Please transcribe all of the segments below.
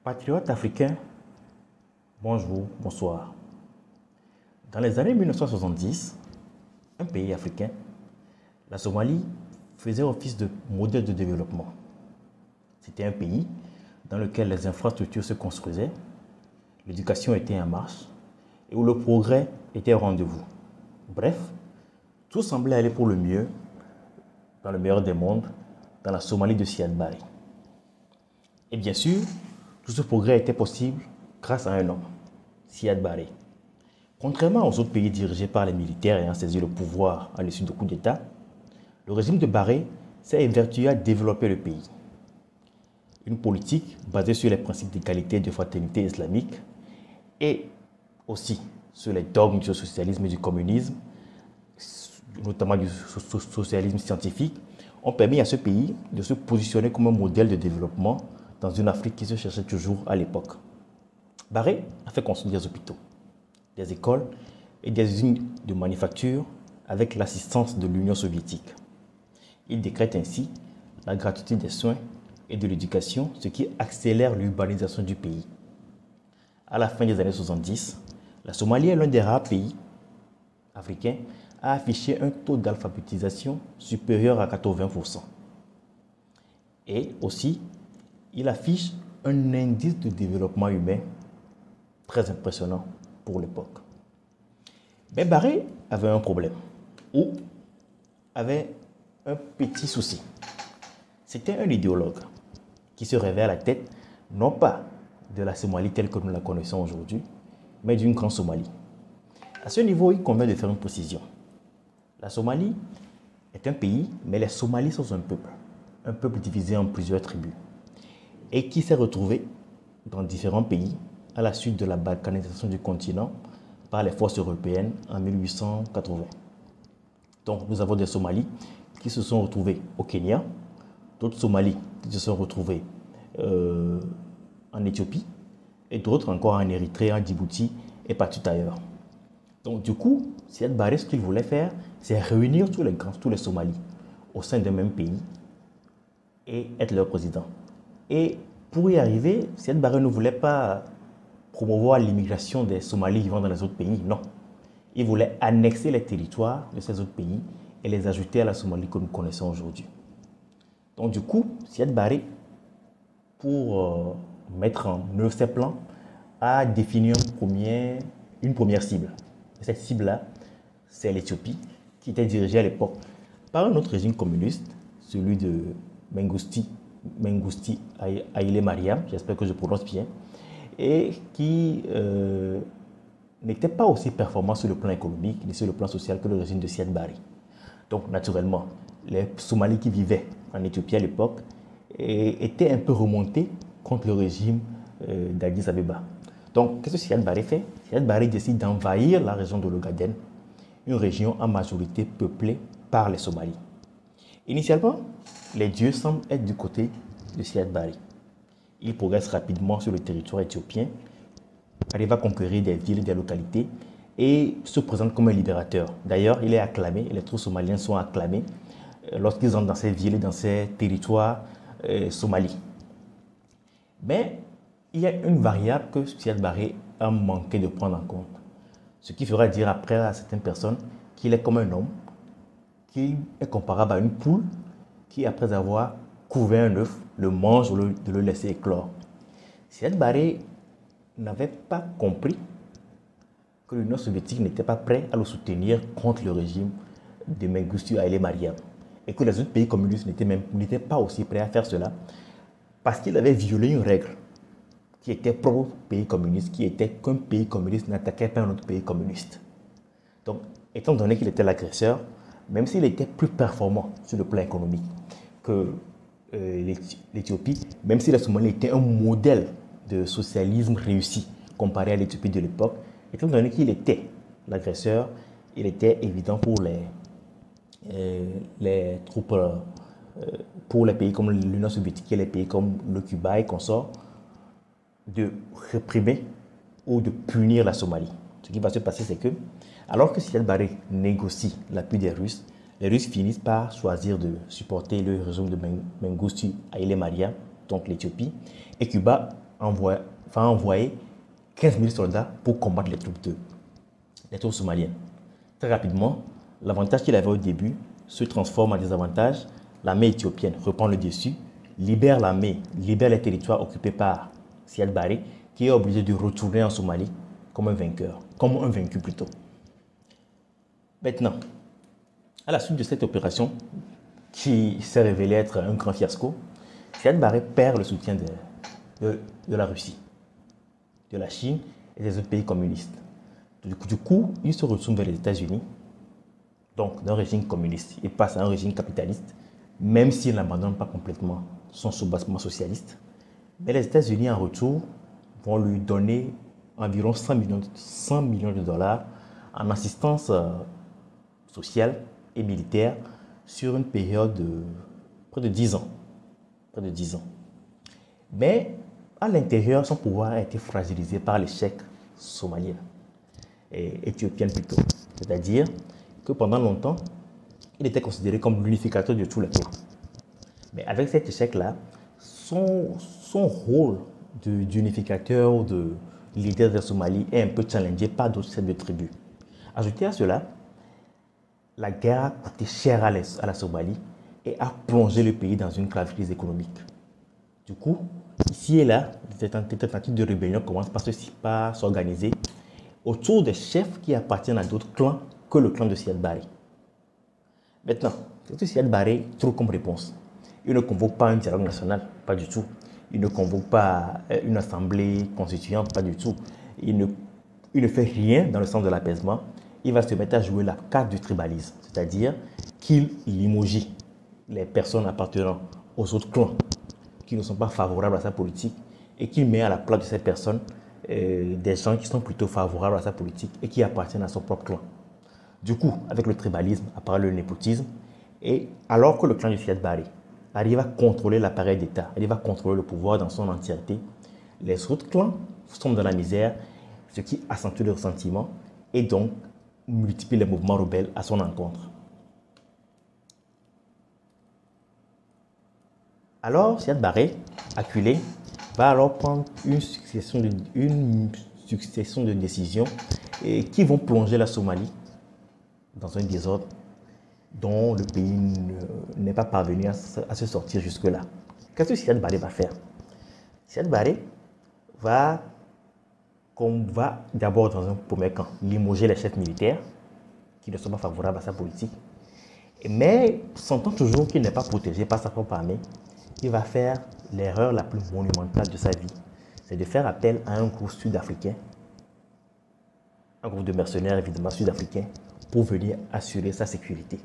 Patriotes africains, bonjour, bonsoir. Dans les années 1970, un pays africain, la Somalie, faisait office de modèle de développement. C'était un pays dans lequel les infrastructures se construisaient, l'éducation était en marche et où le progrès était au rendez-vous. Bref, tout semblait aller pour le mieux, dans le meilleur des mondes, dans la Somalie de Siad Barre. Et bien sûr, tout ce progrès était possible grâce à un homme, Siad Barre. Contrairement aux autres pays dirigés par les militaires ayant saisi le pouvoir à l'issue de coups d'État, le régime de Barre s'est évertué à développer le pays. Une politique basée sur les principes d'égalité et de fraternité islamique et aussi sur les dogmes du socialisme et du communisme, notamment du socialisme scientifique, ont permis à ce pays de se positionner comme un modèle de développement dans une Afrique qui se cherchait toujours à l'époque. Barre a fait construire des hôpitaux, des écoles et des usines de manufacture avec l'assistance de l'Union soviétique. Il décrète ainsi la gratuité des soins et de l'éducation, ce qui accélère l'urbanisation du pays. À la fin des années 70, la Somalie est l'un des rares pays africains à afficher un taux d'alphabétisation supérieur à 80%. Et aussi, il affiche un indice de développement humain très impressionnant pour l'époque. Mais Barre avait un problème, ou avait un petit souci. C'était un idéologue qui se rêvait à la tête, non pas de la Somalie telle que nous la connaissons aujourd'hui, mais d'une grande Somalie. À ce niveau, il convient de faire une précision. La Somalie est un pays, mais les Somalis sont un peuple divisé en plusieurs tribus, et qui s'est retrouvé dans différents pays à la suite de la balkanisation du continent par les forces européennes en 1880. Donc nous avons des Somalis qui se sont retrouvés au Kenya, d'autres Somalis qui se sont retrouvés en Éthiopie, et d'autres encore en Érythrée, en Djibouti et partout ailleurs. Donc du coup, Siad Barre, ce qu'il voulait faire, c'est réunir tous les Somalis au sein d'un même pays et être leur président. Et pour y arriver, Siad Barre ne voulait pas promouvoir l'immigration des Somalis vivant dans les autres pays, non. Il voulait annexer les territoires de ces autres pays et les ajouter à la Somalie que nous connaissons aujourd'hui. Donc du coup, Siad Barre, pour mettre en œuvre ses plans, a défini une première cible. Et cette cible-là, c'est l'Éthiopie, qui était dirigée à l'époque par un autre régime communiste, celui de Mengistu Haile Mariam, j'espère que je prononce bien, et qui n'était pas aussi performant sur le plan économique ni sur le plan social que le régime de Siad Barre. Donc naturellement, les Somalis qui vivaient en Éthiopie à l'époque étaient un peu remontés contre le régime d'Addis Abeba. Donc, qu'est-ce que Siad Barre fait? Siad Barre décide d'envahir la région de l'Ogaden, une région en majorité peuplée par les Somalis. Initialement, les dieux semblent être du côté de Siad Barre. Il progresse rapidement sur le territoire éthiopien, arrive à conquérir des villes et des localités et se présente comme un libérateur. D'ailleurs, il est acclamé, et les troupes somaliennes sont acclamées lorsqu'ils entrent dans ces villes et dans ces territoires somalis. Mais il y a une variable que Siad Barre a manqué de prendre en compte. Ce qui fera dire après à certaines personnes qu'il est comme un homme, qu'il est comparable à une poule qui, après avoir couvé un œuf, le mange au lieu de le laisser éclore. Siad Barre n'avait pas compris que l'Union soviétique n'était pas prête à le soutenir contre le régime de Mengistu Haile Mariam et que les autres pays communistes n'étaient pas aussi prêts à faire cela parce qu'il avait violé une règle qui était propre au pays communiste, qui était qu'un pays communiste n'attaquait pas un autre pays communiste. Donc, étant donné qu'il était l'agresseur, même s'il était plus performant sur le plan économique que l'Éthiopie, même si la Somalie était un modèle de socialisme réussi comparé à l'Éthiopie de l'époque, étant donné qu'il était l'agresseur, il était évident pour les troupes, pour les pays comme l'Union soviétique et les pays comme le Cuba et consorts, de réprimer ou de punir la Somalie. Ce qui va se passer, c'est que, alors que Siad Barre négocie l'appui des Russes, les Russes finissent par choisir de supporter le régime de Mengistu Haile Mariam, donc l'Éthiopie, et Cuba va envoyer 15 000 soldats pour combattre les troupes somaliennes. Très rapidement, l'avantage qu'il avait au début se transforme en désavantage. L'armée éthiopienne reprend le dessus, libère les territoires occupés par Siad Barre, qui est obligé de retourner en Somalie comme un vaincu plutôt. Maintenant, à la suite de cette opération, qui s'est révélée être un grand fiasco, Siad Barre perd le soutien de la Russie, de la Chine et des autres pays communistes. Du coup, il se retourne vers les États-Unis, donc d'un régime communiste. Il passe à un régime capitaliste, même s'il n'abandonne pas complètement son soubassement socialiste. Mais les États-Unis, en retour, vont lui donner environ 100 millions de dollars en assistance sociale et militaire sur une période de près de 10 ans. Près de 10 ans. Mais à l'intérieur, son pouvoir a été fragilisé par l'échec somalien, et éthiopien plutôt. C'est-à-dire que pendant longtemps, il était considéré comme l'unificateur de tous les clans. Mais avec cet échec-là, son rôle d'unificateur, de leader de la Somalie est un peu challengé par d'autres chefs de tribus. Ajouté à cela, la guerre a coûté cher à la Somalie et a plongé le pays dans une grave crise économique. Du coup, ici et là, des tentatives de rébellion commencent par s'organiser autour des chefs qui appartiennent à d'autres clans que le clan de Siad Barre. Maintenant, ce que Siad Barre trouve comme réponse, il ne convoque pas un dialogue national, pas du tout. Il ne convoque pas une assemblée constituante, pas du tout. Il ne fait rien dans le sens de l'apaisement. Il va se mettre à jouer la carte du tribalisme, c'est-à-dire qu'il limogie les personnes appartenant aux autres clans qui ne sont pas favorables à sa politique et qu'il met à la place de ces personnes des gens qui sont plutôt favorables à sa politique et qui appartiennent à son propre clan. Du coup, avec le tribalisme apparaît le népotisme, et alors que le clan de Siad Barre arrive à contrôler l'appareil d'État, arrive à contrôler le pouvoir dans son entièreté, les autres clans sont dans la misère, ce qui accentue le ressentiment et donc multiplie les mouvements rebelles à son encontre. Alors, Siad Barre, acculé, va alors prendre une succession de décisions qui vont plonger la Somalie dans un désordre dont le pays n'est pas parvenu à se sortir jusque-là. Qu'est-ce que Siad Barre va faire? Siad Barre va d'abord, dans un premier temps, limoger les chefs militaires qui ne sont pas favorables à sa politique. Mais sentant toujours qu'il n'est pas protégé par sa propre armée, il va faire l'erreur la plus monumentale de sa vie. C'est de faire appel à un groupe sud-africain, un groupe de mercenaires évidemment sud-africains, pour venir assurer sa sécurité.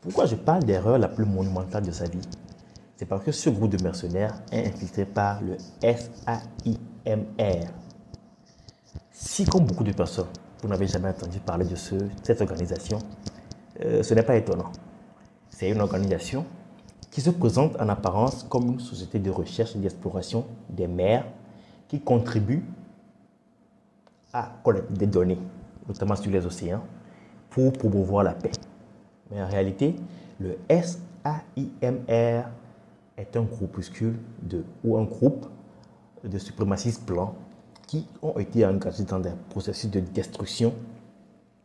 Pourquoi je parle d'erreur la plus monumentale de sa vie? C'est parce que ce groupe de mercenaires est infiltré par le SAIMR. Si, comme beaucoup de personnes, vous n'avez jamais entendu parler de cette organisation, ce n'est pas étonnant. C'est une organisation qui se présente en apparence comme une société de recherche et d'exploration des mers qui contribue à collecter des données, notamment sur les océans, pour promouvoir la paix. Mais en réalité, le SAIMR est un groupuscule ou un groupe de suprémacistes blancs qui ont été engagés dans des processus de destruction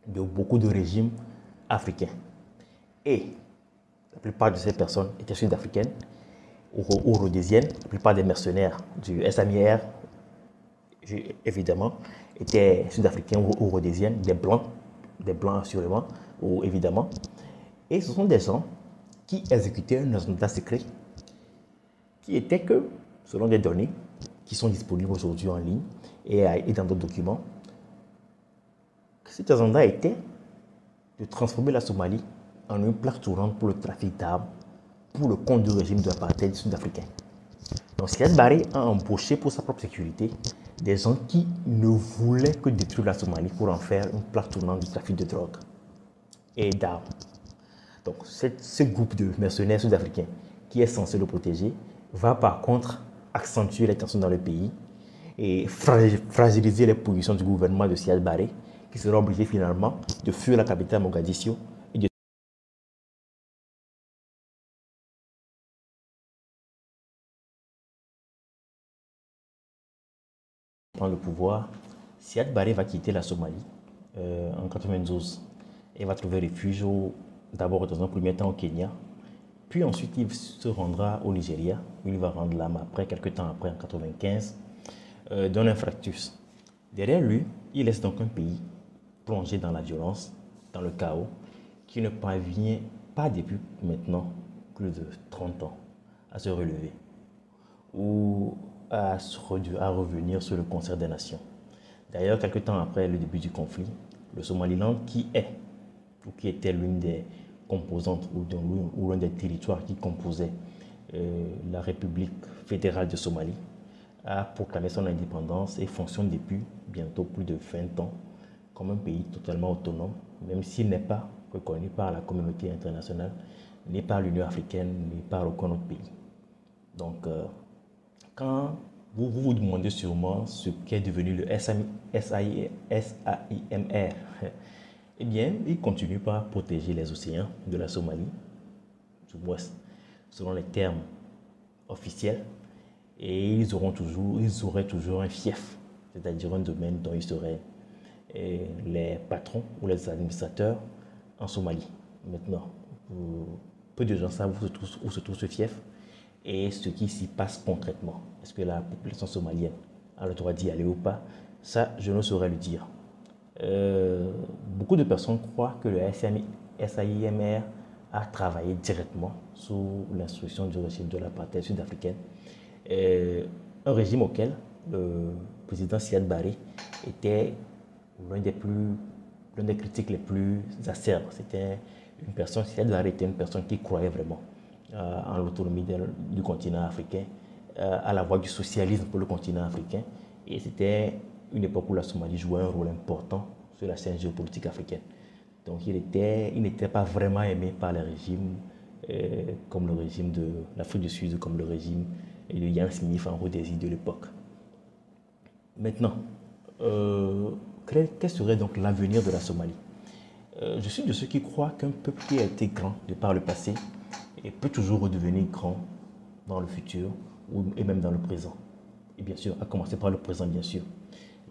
de beaucoup de régimes africains. Et la plupart de ces personnes étaient sud-africaines ou rhodésiennes. La plupart des mercenaires du SAIMR, évidemment, étaient sud-africains ou rhodésiennes, des blancs assurément, ou évidemment. Et ce sont des gens qui exécutaient un agenda secret qui était que, selon des données qui sont disponibles aujourd'hui en ligne et dans d'autres documents, cet agenda était de transformer la Somalie en une plaque tournante pour le trafic d'armes pour le compte du régime de l'apartheid sud-africain. Donc Siad Barre a embauché pour sa propre sécurité des gens qui ne voulaient que détruire la Somalie pour en faire une plaque tournante du trafic de drogue et d'armes. Donc ce groupe de mercenaires sud-africains qui est censé le protéger va par contre accentuer les tensions dans le pays et fragiliser les positions du gouvernement de Siad Barre qui sera obligé finalement de fuir la capitale Mogadiscio prendre le pouvoir, Siad Barre va quitter la Somalie en 92 et va trouver refuge d'abord dans un premier temps au Kenya, puis ensuite il se rendra au Nigeria, où il va rendre l'âme après, quelques temps après, en 95, d'un infarctus. Derrière lui, il laisse donc un pays plongé dans la violence, dans le chaos, qui ne parvient pas depuis maintenant plus de 30 ans à se relever ou à revenir sur le concert des nations. D'ailleurs, quelques temps après le début du conflit, le Somaliland, qui était l'une des composantes ou l'un des territoires qui composaient la République fédérale de Somalie, a proclamé son indépendance et fonctionne depuis bientôt plus de 20 ans comme un pays totalement autonome, même s'il n'est pas reconnu par la communauté internationale, ni par l'Union africaine, ni par aucun autre pays. Donc, quand vous demandez sûrement ce qu'est devenu le SAIMR, eh bien, il continue par protéger les océans de la Somalie, du moins selon les termes officiels, et ils auraient toujours un fief, c'est-à-dire un domaine dont ils seraient les patrons ou les administrateurs en Somalie. Maintenant, peu de gens savent où se trouve ce fief et ce qui s'y passe concrètement. Est-ce que la population somalienne a le droit d'y aller ou pas? Ça, je ne saurais le dire. Beaucoup de personnes croient que le SAIMR a travaillé directement sous l'instruction du régime de l'apartheid sud-africaine, un régime auquel le président Siad Barre était l'un des critiques les plus acerbes. Siad Barre était une personne qui croyait vraiment en l'autonomie du continent africain, à la voie du socialisme pour le continent africain. Et c'était une époque où la Somalie jouait un rôle important sur la scène géopolitique africaine. Donc il n'était pas vraiment aimé par les régimes comme le régime de l'Afrique du Sud, comme le régime de Ian Smith en Rhodésie de l'époque. Maintenant, quel serait donc l'avenir de la Somalie? Je suis de ceux qui croient qu'un peuple qui a été grand de par le passé et peut toujours redevenir grand dans le futur et même dans le présent. Et bien sûr, à commencer par le présent, bien sûr.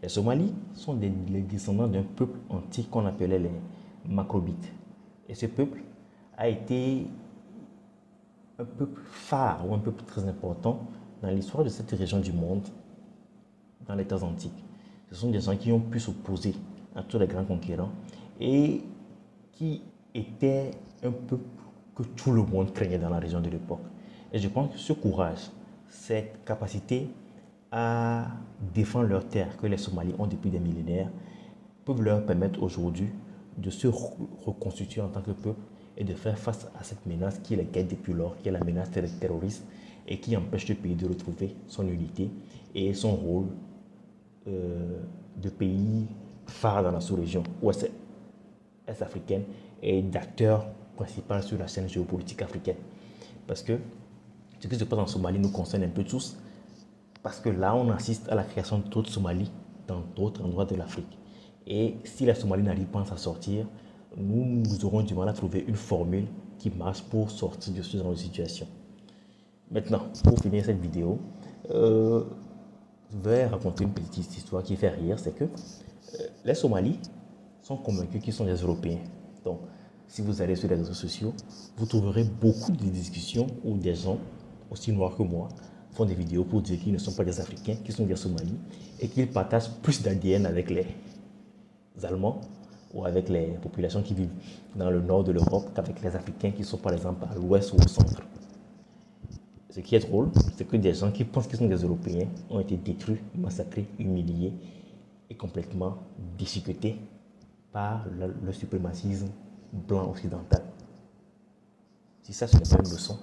Les Somalis sont les descendants d'un peuple antique qu'on appelait les Macrobites. Et ce peuple a été un peuple phare ou un peuple très important dans l'histoire de cette région du monde, dans les temps antiques. Ce sont des gens qui ont pu s'opposer à tous les grands conquérants et qui étaient un peuple que tout le monde craignait dans la région de l'époque. Et je pense que ce courage, cette capacité à défendre leurs terres que les Somalis ont depuis des millénaires peuvent leur permettre aujourd'hui de se reconstituer en tant que peuple et de faire face à cette menace qui les guette depuis lors, qui est la menace terroriste et qui empêche le pays de retrouver son unité et son rôle de pays phare dans la sous-région ouest africaine et d'acteur principal sur la scène géopolitique africaine. Parce que ce qui se passe en Somalie nous concerne un peu tous, parce que là, on assiste à la création d'autres Somalies dans d'autres endroits de l'Afrique. Et si la Somalie n'arrive pas à s'en sortir, nous aurons du mal à trouver une formule qui marche pour sortir de ce genre de situation. Maintenant, pour finir cette vidéo, je vais raconter une petite histoire qui fait rire. C'est que les Somalis sont convaincus qu'ils sont des Européens. Donc, si vous allez sur les réseaux sociaux, vous trouverez beaucoup de discussions où des gens, aussi noirs que moi, font des vidéos pour dire qu'ils ne sont pas des Africains, qu'ils sont des Somalis et qu'ils partagent plus d'ADN avec les Allemands ou avec les populations qui vivent dans le nord de l'Europe qu'avec les Africains qui sont par exemple à l'ouest ou au centre. Ce qui est drôle, c'est que des gens qui pensent qu'ils sont des Européens ont été détruits, massacrés, humiliés et complètement déchiquetés par le suprémacisme blanc occidental. Si ça, ce n'est pas une leçon,